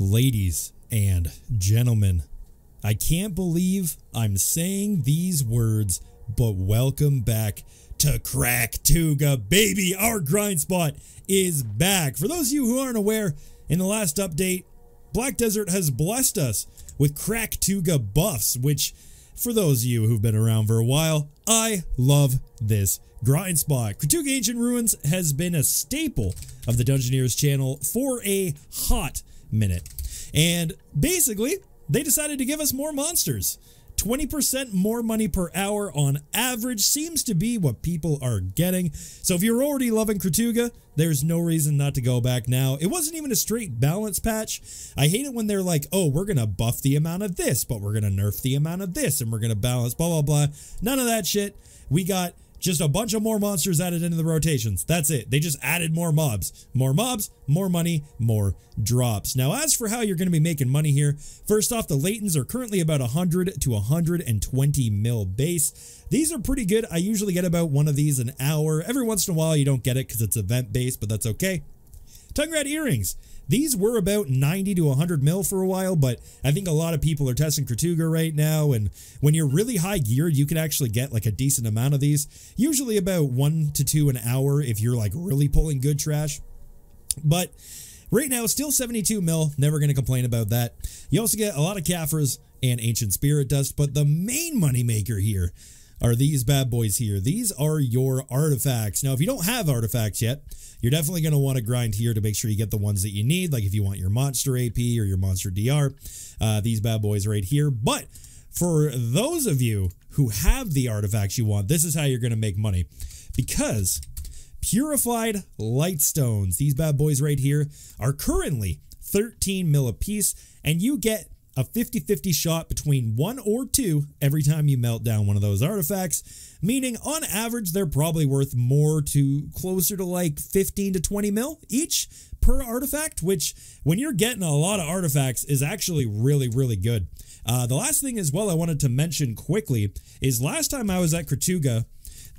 Ladies and gentlemen, I can't believe I'm saying these words, but welcome back to KRACKTUGA, baby! Our grind spot is back. For those of you who aren't aware, in the last update, Black Desert has blessed us with KRACKTUGA buffs, which, for those of you who've been around for a while, I love this grind spot. Kratuga Ancient Ruins has been a staple of the Dungeoneers channel for a hot minute. And basically, they decided to give us more monsters. 20% more money per hour on average seems to be what people are getting. So if you're already loving Kratuga, there's no reason not to go back now. It wasn't even a straight balance patch. I hate it when they're like, oh, we're going to buff the amount of this, but we're going to nerf the amount of this, and we're going to balance blah, blah, blah. None of that shit. We got just a bunch of more monsters added into the rotations. That's it. They just added more mobs. More mobs, more money, more drops. Now, as for how you're going to be making money here, first off, the Laytenns are currently about 100 to 120 mil base. These are pretty good. I usually get about one of these an hour. Every once in a while, you don't get it because it's event-based, but that's okay. Tungrad earrings. These were about 90 to 100 mil for a while, but I think a lot of people are testing Kratuga right now, and when you're really high geared, you can actually get like a decent amount of these. Usually about 1 to 2 an hour if you're like really pulling good trash. But right now, still 72 mil, never going to complain about that. You also get a lot of Kaffras and Ancient Spirit Dust, but the main moneymaker here are these bad boys here. These are your artifacts. Now, if you don't have artifacts yet, you're definitely going to want to grind here to make sure you get the ones that you need, like if you want your monster AP or your monster DR, these bad boys right here. But for those of you who have the artifacts you want, this is how you're going to make money. Because purified lightstones, these bad boys right here, are currently 13 mil a piece, and you get a 50-50 shot between 1 or 2 every time you melt down one of those artifacts, meaning on average they're probably worth more to closer to like 15 to 20 mil each per artifact, which when you're getting a lot of artifacts is actually really, really good. The last thing as well I wanted to mention quickly is last time I was at Kratuga,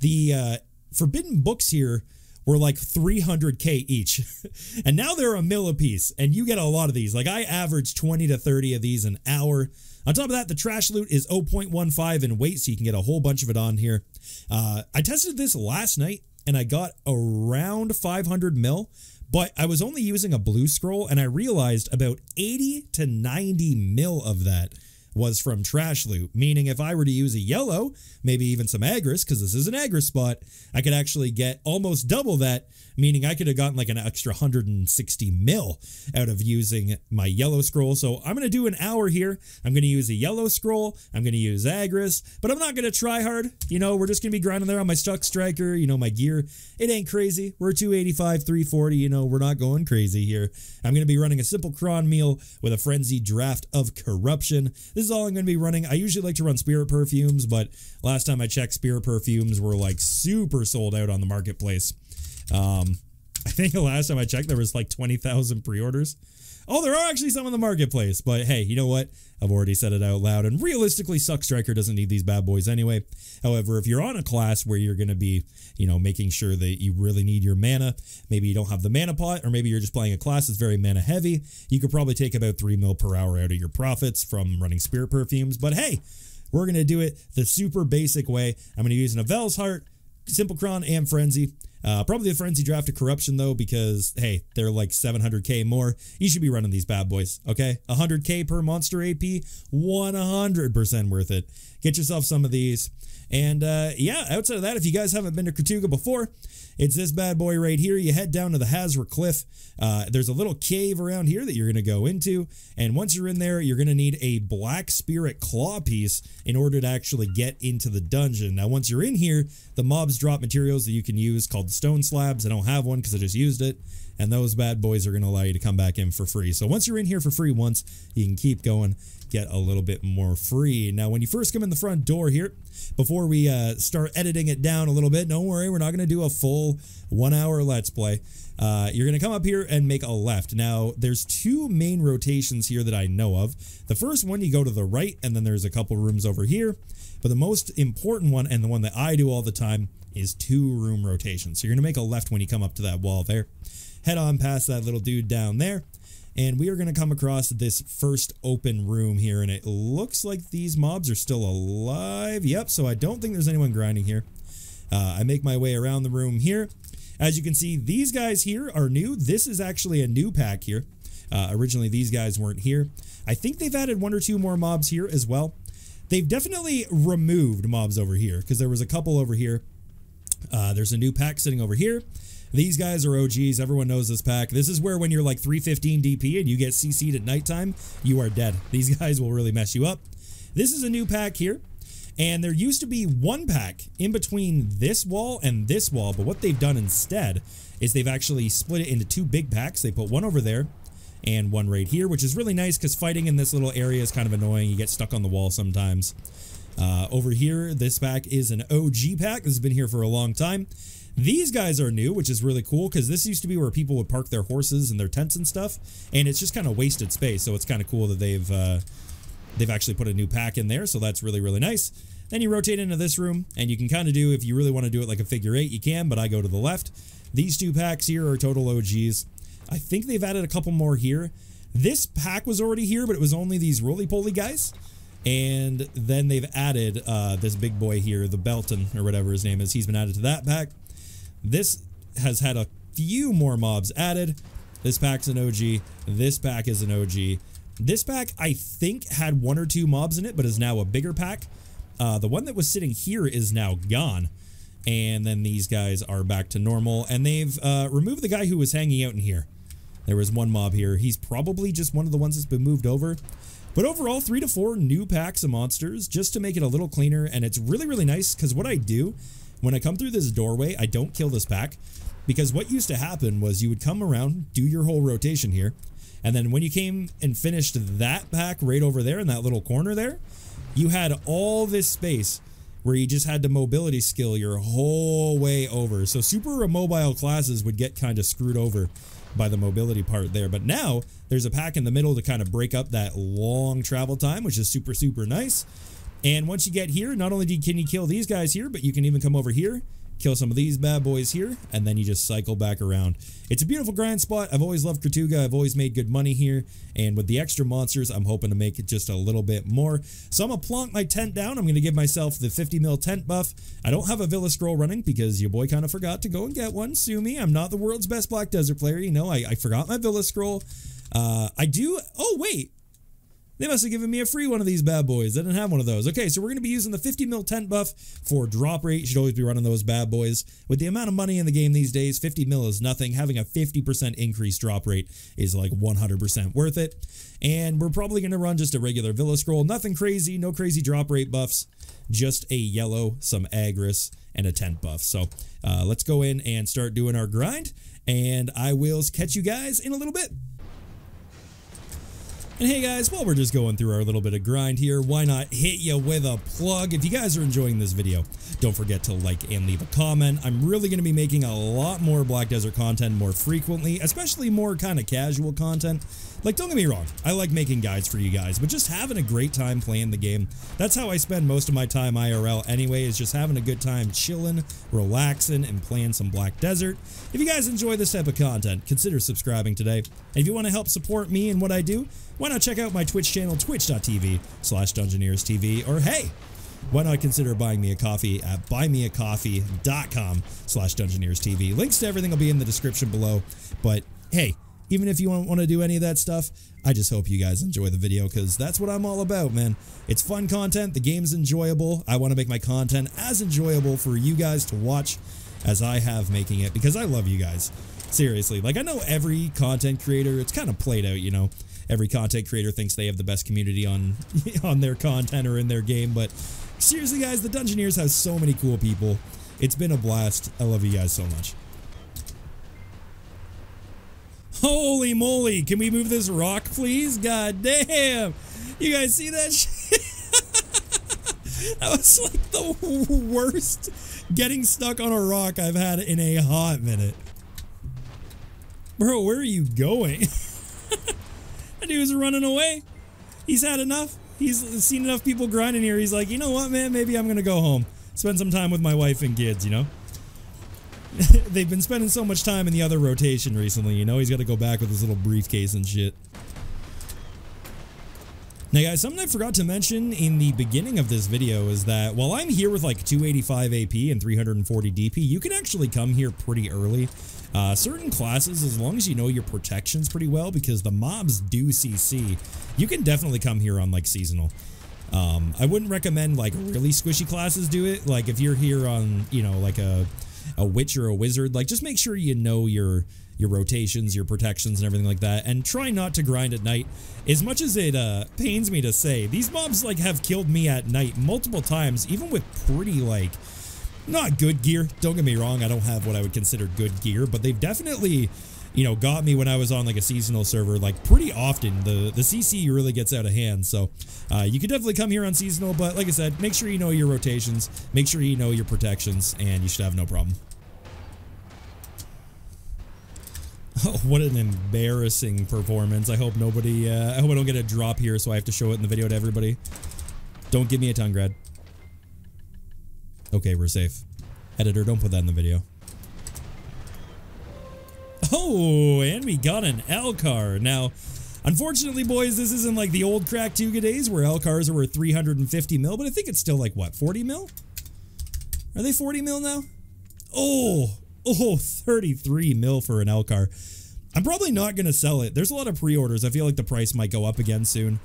the forbidden books here were like 300k each, and now they're a mil a piece, and you get a lot of these. Like I average 20 to 30 of these an hour. On top of that, the trash loot is 0.15 in weight, so you can get a whole bunch of it on here. I tested this last night, and I got around 500 mil, but I was only using a blue scroll, and I realized about 80 to 90 mil of that was from trash loot, meaning if I were to use a yellow, maybe even some Agris, because this is an Agris spot, I could actually get almost double that, meaning I could have gotten like an extra 160 mil out of using my yellow scroll. So I'm going to do an hour here. I'm going to use a yellow scroll. I'm going to use Agris, but I'm not going to try hard. You know, we're just going to be grinding there on my Stuck Striker. You know, my gear, it ain't crazy. We're 285, 340. You know, we're not going crazy here. I'm going to be running a simple cron meal with a frenzied draft of corruption. This is all I'm going to be running. I usually like to run spirit perfumes, but last time I checked, spirit perfumes were like super sold out on the marketplace. I think the last time I checked, there was like 20,000 pre-orders. Oh, there are actually some in the marketplace, but hey, you know what? I've already said it out loud, and realistically, Stuck Striker doesn't need these bad boys anyway. However, if you're on a class where you're going to be, you know, making sure that you really need your mana, maybe you don't have the mana pot, or maybe you're just playing a class that's very mana heavy, you could probably take about 3 mil per hour out of your profits from running spirit perfumes. But hey, we're going to do it the super basic way. I'm going to use an Avel's Heart, Simple Cron, and Frenzy. Probably the Frenzy draft of Corruption though, because hey, they're like 700k more. You should be running these bad boys, okay? 100k per monster AP, 100% worth it. Get yourself some of these. And yeah, outside of that, if you guys haven't been to Kratuga before, it's this bad boy right here. You head down to the Hazra Cliff. There's a little cave around here that you're going to go into. And once you're in there, you're going to need a Black Spirit Claw piece in order to actually get into the dungeon. Now, once you're in here, the mobs drop materials that you can use called stone slabs. I don't have one because I just used it. And those bad boys are going to allow you to come back in for free. So once you're in here for free once, you can keep going, get a little bit more free. Now, when you first come in the front door here, before we start editing it down a little bit, don't worry, we're not going to do a full 1 hour Let's Play. You're going to come up here and make a left. Now, there's 2 main rotations here that I know of. The first one, you go to the right, and then there's a couple rooms over here. But the most important one, and the one that I do all the time, is 2 room rotations. So you're going to make a left when you come up to that wall there. Head on past that little dude down there. And we are going to come across this first open room here, and it looks like these mobs are still alive. Yep, so I don't think there's anyone grinding here. I make my way around the room here. As you can see, these guys here are new. This is actually a new pack here. Originally, these guys weren't here. I think they've added 1 or 2 more mobs here as well. They've definitely removed mobs over here, because there was a couple over here. There's a new pack sitting over here. These guys are OGs. Everyone knows this pack. This is where when you're like 315 DP and you get CC'd at nighttime, you are dead. These guys will really mess you up. This is a new pack here. And there used to be one pack in between this wall and this wall. But what they've done instead is they've actually split it into 2 big packs. They put one over there and one right here, which is really nice because fighting in this little area is kind of annoying. You get stuck on the wall sometimes. Over here, this pack is an OG pack. This has been here for a long time. These guys are new, which is really cool because this used to be where people would park their horses and their tents and stuff, and it's just kind of wasted space. So it's kind of cool that they've actually put a new pack in there. So that's really, really nice. Then you rotate into this room, and you can kind of do, if you really want to do it like a figure 8, you can, but I go to the left. These 2 packs here are total OGs. I think they've added a couple more here. This pack was already here, but it was only these roly-poly guys. And then they've added this big boy here, the Belton, or whatever his name is. He's been added to that pack. This has had a few more mobs added. This pack's an OG. This pack is an OG. This pack, I think, had 1 or 2 mobs in it, but is now a bigger pack. The one that was sitting here is now gone. And then these guys are back to normal. And they've removed the guy who was hanging out in here. There was 1 mob here. He's probably just one of the ones that's been moved over. But overall, 3 to 4 new packs of monsters just to make it a little cleaner. And it's really, really nice because what I do when I come through this doorway, I don't kill this pack. Because what used to happen was you would come around, do your whole rotation here. And then when you came and finished that pack right over there in that little corner there, you had all this space where you just had to mobility skill your whole way over. So super immobile classes would get kind of screwed over by the mobility part there. But now there's a pack in the middle to kind of break up that long travel time, which is super, super nice. And once you get here, not only can you kill these guys here, but you can even come over here, kill some of these bad boys here, and then you just cycle back around. It's a beautiful grind spot. I've always loved Kratuga. I've always made good money here. And with the extra monsters, I'm hoping to make it just a little bit more. So I'm going to plonk my tent down. I'm going to give myself the 50 mil tent buff. I don't have a Villa Scroll running because your boy kind of forgot to go and get one. Sue me. I'm not the world's best Black Desert player. You know, I forgot my Villa Scroll. I do. Oh, wait. They must have given me a free one of these bad boys. I didn't have one of those. Okay, so we're going to be using the 50 mil tent buff for drop rate. You should always be running those bad boys. With the amount of money in the game these days, 50 mil is nothing. Having a 50% increased drop rate is like 100% worth it. And we're probably going to run just a regular Villa Scroll. Nothing crazy, no crazy drop rate buffs. Just a yellow, some Agris, and a tent buff. So let's go in and start doing our grind. And I will catch you guys in a little bit. And hey guys, while we're just going through our little bit of grind here, why not hit you with a plug? If you guys are enjoying this video, don't forget to like and leave a comment. I'm really going to be making a lot more Black Desert content more frequently, especially more kind of casual content. Like, don't get me wrong, I like making guides for you guys, but just having a great time playing the game. That's how I spend most of my time IRL anyway, is just having a good time chilling, relaxing, and playing some Black Desert. If you guys enjoy this type of content, consider subscribing today. And if you want to help support me and what I do, why not check out my Twitch channel, twitch.tv/DungeoneersTV, or hey, why not consider buying me a coffee at buymeacoffee.com/DungeoneersTV. Links to everything will be in the description below. But hey, even if you don't want to do any of that stuff, I just hope you guys enjoy the video because that's what I'm all about, man. It's fun content. The game's enjoyable. I want to make my content as enjoyable for you guys to watch as I have making it because I love you guys. Seriously, like I know every content creator, it's kind of played out, you know. Every content creator thinks they have the best community on their content or in their game, but seriously guys, the Dungeoneers have so many cool people. It's been a blast. I love you guys so much. Holy moly, can we move this rock please? God damn. You guys see that shit? That was like the worst getting stuck on a rock I've had in a hot minute. Bro, where are you going? That dude's running away. He's had enough. He's seen enough people grinding here. He's like, you know what, man? Maybe I'm going to go home. Spend some time with my wife and kids, you know? They've been spending so much time in the other rotation recently, you know? He's got to go back with his little briefcase and shit. Now guys, something I forgot to mention in the beginning of this video is that while I'm here with like 285 AP and 340 DP, you can actually come here pretty early. Certain classes, as long as you know your protections pretty well, because the mobs do CC, you can definitely come here on like seasonal. I wouldn't recommend like really squishy classes do it. Like if you're here on, you know, like a witch or a wizard, like just make sure you know your rotations, your protections and everything like that, and try not to grind at night. As much as it pains me to say, these mobs like have killed me at night multiple times, even with pretty like not good gear. Don't get me wrong, I don't have what I would consider good gear, but they've definitely, you know, got me when I was on like a seasonal server like pretty often. The CC really gets out of hand, so you could definitely come here on seasonal, but like I said, make sure you know your rotations, make sure you know your protections, and you should have no problem. Oh, what an embarrassing performance. I hope nobody, I hope I don't get a drop here so I have to show it in the video to everybody. Don't give me a Tungrad. Okay, we're safe. Editor, don't put that in the video. Oh, and we got an Elkarr. Now, unfortunately, boys, this isn't like the old KRACKTUGA days where Elkarrs are worth 350 mil, but I think it's still like, what, 40 mil? Are they 40 mil now? Oh, 33 mil for an Elkarr. I'm probably not going to sell it. There's a lot of pre-orders. I feel like the price might go up again soon.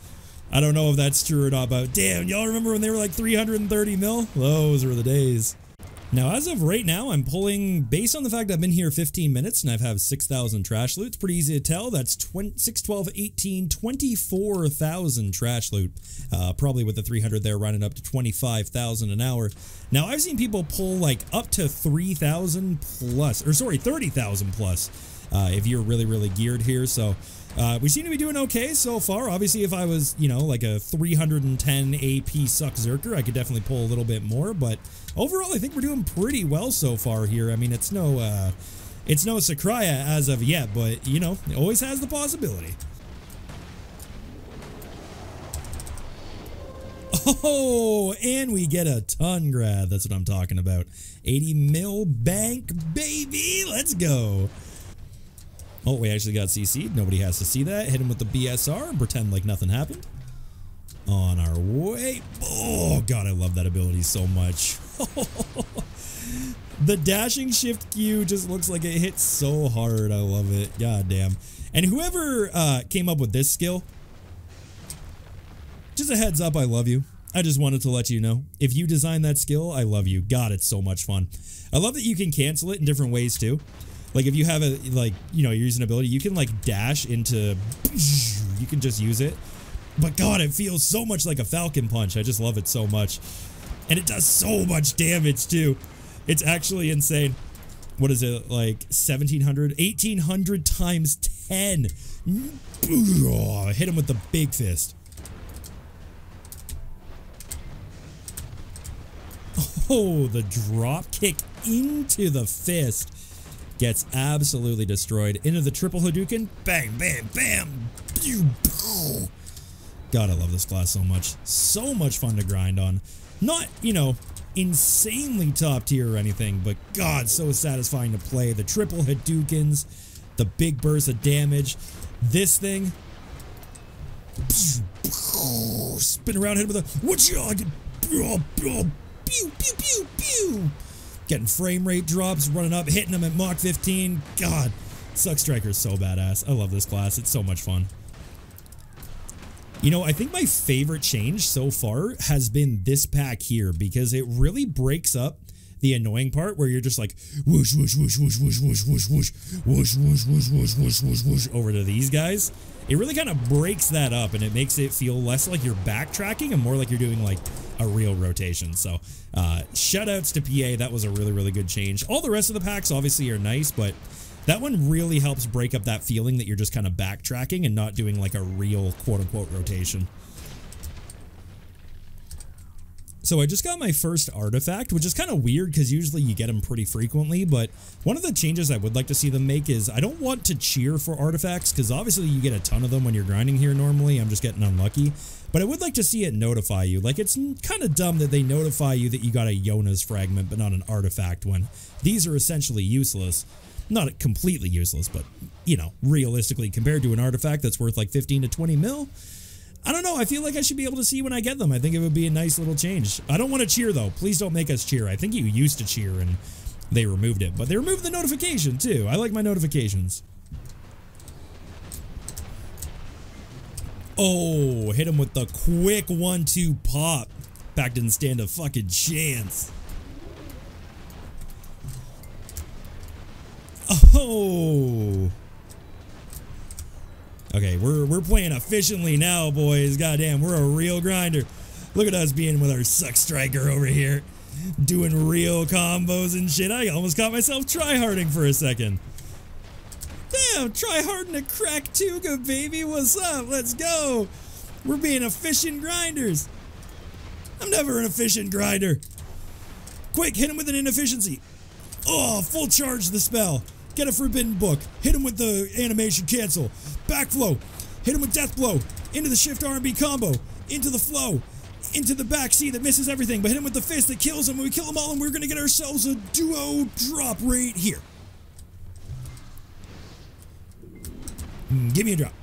I don't know if that's true or not, but damn, y'all remember when they were like 330 mil? Those were the days. Now, as of right now, I'm pulling, based on the fact I've been here 15 minutes and I've had 6,000 trash loot. It's pretty easy to tell. That's 6, 12, 18, 24,000 trash loot. Probably with the 300 there running up to 25,000 an hour. Now, I've seen people pull like up to 3,000 plus, or sorry, 30,000 plus if you're really, really geared here. So we seem to be doing okay so far. Obviously, if I was, you know, like a 310 AP suck Zerker, I could definitely pull a little bit more, but overall, I think we're doing pretty well so far here. I mean, it's no Sakraya as of yet, but, you know, it always has the possibility. Oh, and we get a Tungrad. That's what I'm talking about. 80 mil bank, baby. Let's go. Oh, we actually got CC'd. Nobody has to see that. Hit him with the BSR and pretend like nothing happened. On our way. Oh, God, I love that ability so much. The dashing shift Q just looks like it hits so hard. I love it. God damn. And whoever came up with this skill, just a heads up, I love you. I just wanted to let you know. If you designed that skill, I love you. God, it's so much fun. I love that you can cancel it in different ways too. Like if you have a, like, you know, you're using an ability, you can like dash into, you can just use it. But God, it feels so much like a Falcon Punch. I just love it so much. And it does so much damage too. It's actually insane. What is it, like 1,700? 1,800 times 10. Oh, hit him with the big fist. Oh, the drop kick into the fist. Gets absolutely destroyed. Into the triple Hadouken. Bang, bam, bam. God, I love this class so much. So much fun to grind on. Not, you know, insanely top tier or anything, but God, so satisfying to play. The triple Hadoukens, the big burst of damage. This thing. Spin around, hit with a whatcha. Pew, pew, pew, pew. Getting frame rate drops, running up, hitting them at Mach 15. God, Suck Striker's so badass. I love this class. It's so much fun. You know, I think my favorite change so far has been this pack here because it really breaks up the annoying part where you're just like whoosh, whoosh, whoosh, whoosh, whoosh, whoosh, whoosh, whoosh, whoosh, whoosh, whoosh, whoosh, whoosh, whoosh, whoosh, over to these guys. It really kind of breaks that up and it makes it feel less like you're backtracking and more like you're doing like a real rotation. So shout outs to PA. That was a really, really good change. All the rest of the packs obviously are nice, but that one really helps break up that feeling that you're just kind of backtracking and not doing like a real quote-unquote rotation. So I just got my first artifact, which is kind of weird because usually you get them pretty frequently, but one of the changes I would like to see them make is I don't want to cheer for artifacts because obviously you get a ton of them when you're grinding here normally. I'm just getting unlucky, but I would like to see it notify you. Like it's kind of dumb that they notify you that you got a Yona's fragment but not an artifact when these are essentially useless. Not completely useless, but, you know, realistically, compared to an artifact that's worth like 15 to 20 mil, I don't know. I feel like I should be able to see when I get them. I think it would be a nice little change. I don't want to cheer, though. Please don't make us cheer. I think you used to cheer and they removed it. But they removed the notification, too. I like my notifications. Oh, hit him with the quick 1-2 pop. Pack didn't stand a fucking chance. Oh. Okay, we're playing efficiently now, boys. Goddamn, we're a real grinder. Look at us being with our suck striker over here. Doing real combos and shit. I almost caught myself tryharding for a second. Damn, tryharding a KRACKTUGA, baby. What's up? Let's go. We're being efficient grinders. I'm never an efficient grinder. Quick, hit him with an inefficiency. Oh, full charge the spell. Get a forbidden book. Hit him with the animation cancel. Backflow. Hit him with death blow. Into the shift R&B combo. Into the flow. Into the back C that misses everything. But hit him with the fist that kills him. And we kill them all and we're going to get ourselves a duo drop right here. Give me a drop.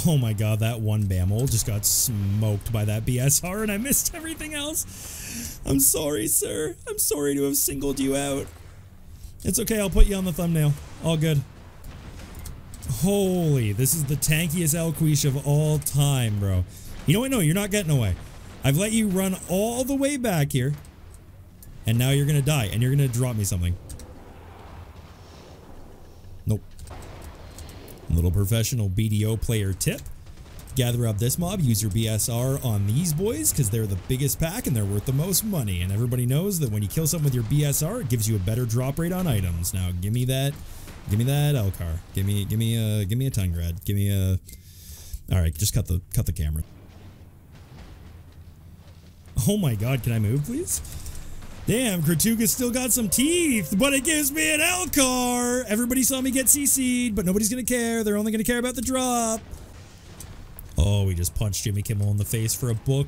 Oh my god, that one Bamol just got smoked by that BSR and I missed everything else. I'm sorry, sir. I'm sorry to have singled you out. It's okay, I'll put you on the thumbnail. All good. Holy, this is the tankiest Elquish of all time, bro. You know what? No, you're not getting away. I've let you run all the way back here. And now you're gonna die, and you're gonna drop me something. Nope. Little professional BDO player tip. Gather up this mob, use your BSR on these boys because they're the biggest pack and they're worth the most money. And everybody knows that when you kill something with your BSR, it gives you a better drop rate on items. Now give me that Elkarr. Give me a Tungrad. Give me a. Alright, just cut the camera. Oh my god, can I move please? Damn, Kratuga still got some teeth, but it gives me an Elkarr! Everybody saw me get CC'd, but nobody's gonna care. They're only gonna care about the drop. Oh, we just punched Jimmy Kimmel in the face for a book.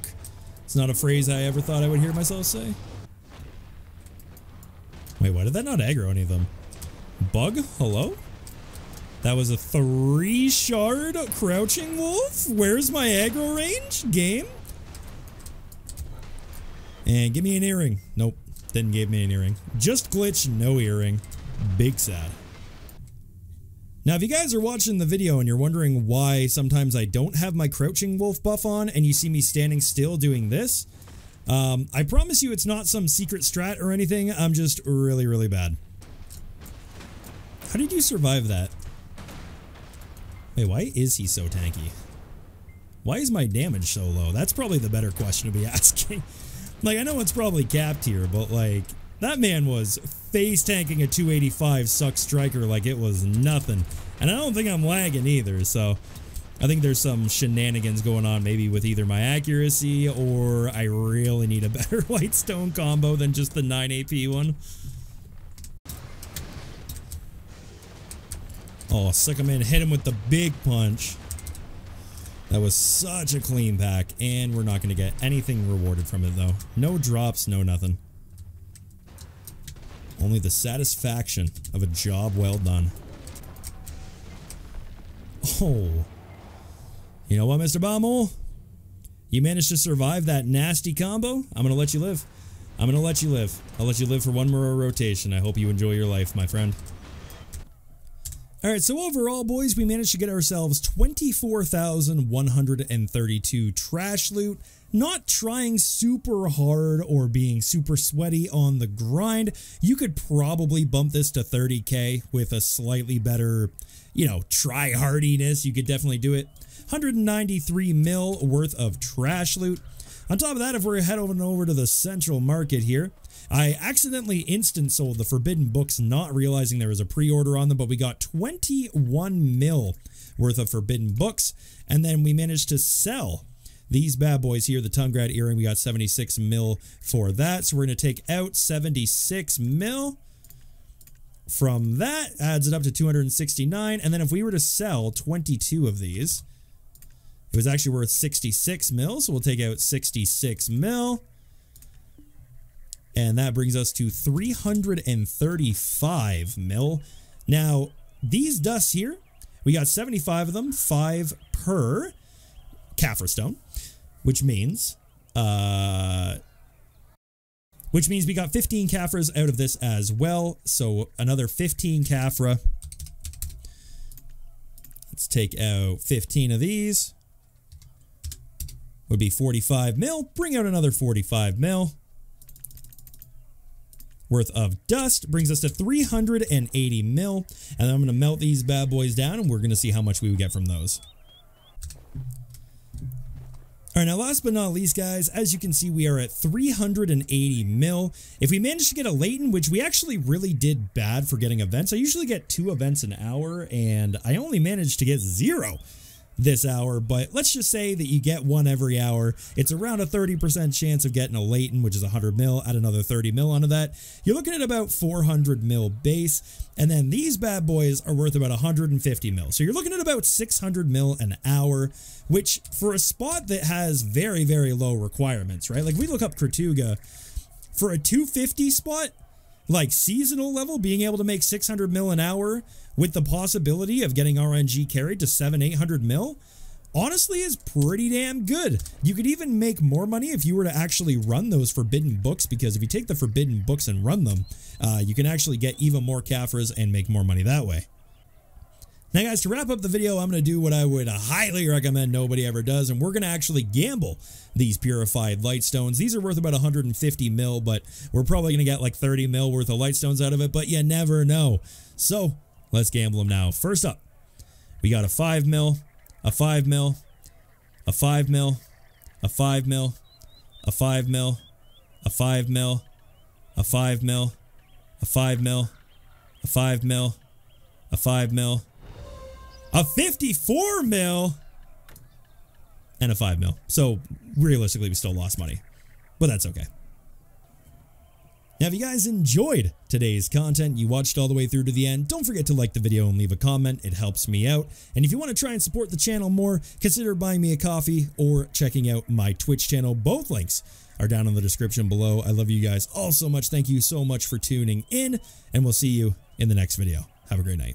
It's not a phrase I ever thought I would hear myself say. Wait, why did that not aggro any of them? Bug? Hello? That was a 3-shard crouching wolf? Where's my aggro range? Game? And give me an earring. Nope. Didn't give me an earring. Just glitch, no earring. Big sad. Now, if you guys are watching the video and you're wondering why sometimes I don't have my crouching wolf buff on and you see me standing still doing this, I promise you it's not some secret strat or anything. I'm just really, really bad. How did you survive that? Wait, why is he so tanky? Why is my damage so low? That's probably the better question to be asking. Like, I know it's probably capped here, but like, that man was face tanking a 285 suck striker like it was nothing. And I don't think I'm lagging either, so I think there's some shenanigans going on maybe with either my accuracy or I really need a better white stone combo than just the 9 AP one. Oh, suck him in, hit him with the big punch. That was such a clean pack, and we're not going to get anything rewarded from it, though. No drops, no nothing. Only the satisfaction of a job well done. Oh. You know what, Mr. Bommel? You managed to survive that nasty combo? I'm going to let you live. I'm going to let you live. I'll let you live for one more rotation. I hope you enjoy your life, my friend. Alright, so overall, boys, we managed to get ourselves 24,132 trash loot. Not trying super hard or being super sweaty on the grind. You could probably bump this to 30k with a slightly better, you know, try-hardiness. You could definitely do it. 193 mil worth of trash loot. On top of that, if we're heading over to the central market here, I accidentally instant sold the forbidden books, not realizing there was a pre-order on them, but we got 21 mil worth of forbidden books, and then we managed to sell these bad boys here, the Tungrad earring. We got 76 mil for that, so we're going to take out 76 mil. From that, adds it up to 269, and then if we were to sell 22 of these, it was actually worth 66 mil, so we'll take out 66 mil. And that brings us to 335 mil. Now, these dusts here, We got 75 of them, 5 per Caphra stone, which means we got 15 Caphras out of this as well. So another 15 Caphra. Let's take out 15 of these. Would be 45 mil. Bring out another 45 mil worth of dust. Brings us to 380 mil. And then I'm going to melt these bad boys down and we're going to see how much we would get from those. All right, now last but not least, guys, as you can see, we are at 380 mil. If we manage to get a Layten, which we actually really did bad for getting events. I usually get 2 events an hour, and I only managed to get 0 this hour, but let's just say that you get 1 every hour. It's around a 30% chance of getting a Layten, which is 100 mil. Add another 30 mil onto that. You're looking at about 400 mil base, and then these bad boys are worth about 150 mil. So you're looking at about 600 mil an hour, which for a spot that has very, very low requirements, right? Like we look up Kratuga, for a 250 spot, like seasonal level, being able to make 600 mil an hour with the possibility of getting RNG carried to 700-800 mil, honestly is pretty damn good. You could even make more money if you were to actually run those forbidden books, because if you take the forbidden books and run them, you can actually get even more Caphras and make more money that way. Now guys, to wrap up the video, I'm going to do what I would highly recommend nobody ever does, and we're going to actually gamble these purified lightstones. These are worth about 150 mil, but we're probably going to get like 30 mil worth of lightstones out of it, but you never know. So let's gamble them now. First up, we got a 5 mil, a 5 mil, a 5 mil, a 5 mil, a 5 mil, a 5 mil, a 5 mil, a 5 mil, a 5 mil, a 5 mil, a 54 mil, and a 5 mil. So realistically, we still lost money, but that's okay. Now, if you guys enjoyed today's content, you watched all the way through to the end, don't forget to like the video and leave a comment. It helps me out. And if you want to try and support the channel more, consider buying me a coffee or checking out my Twitch channel. Both links are down in the description below. I love you guys all so much. Thank you so much for tuning in, and we'll see you in the next video. Have a great night.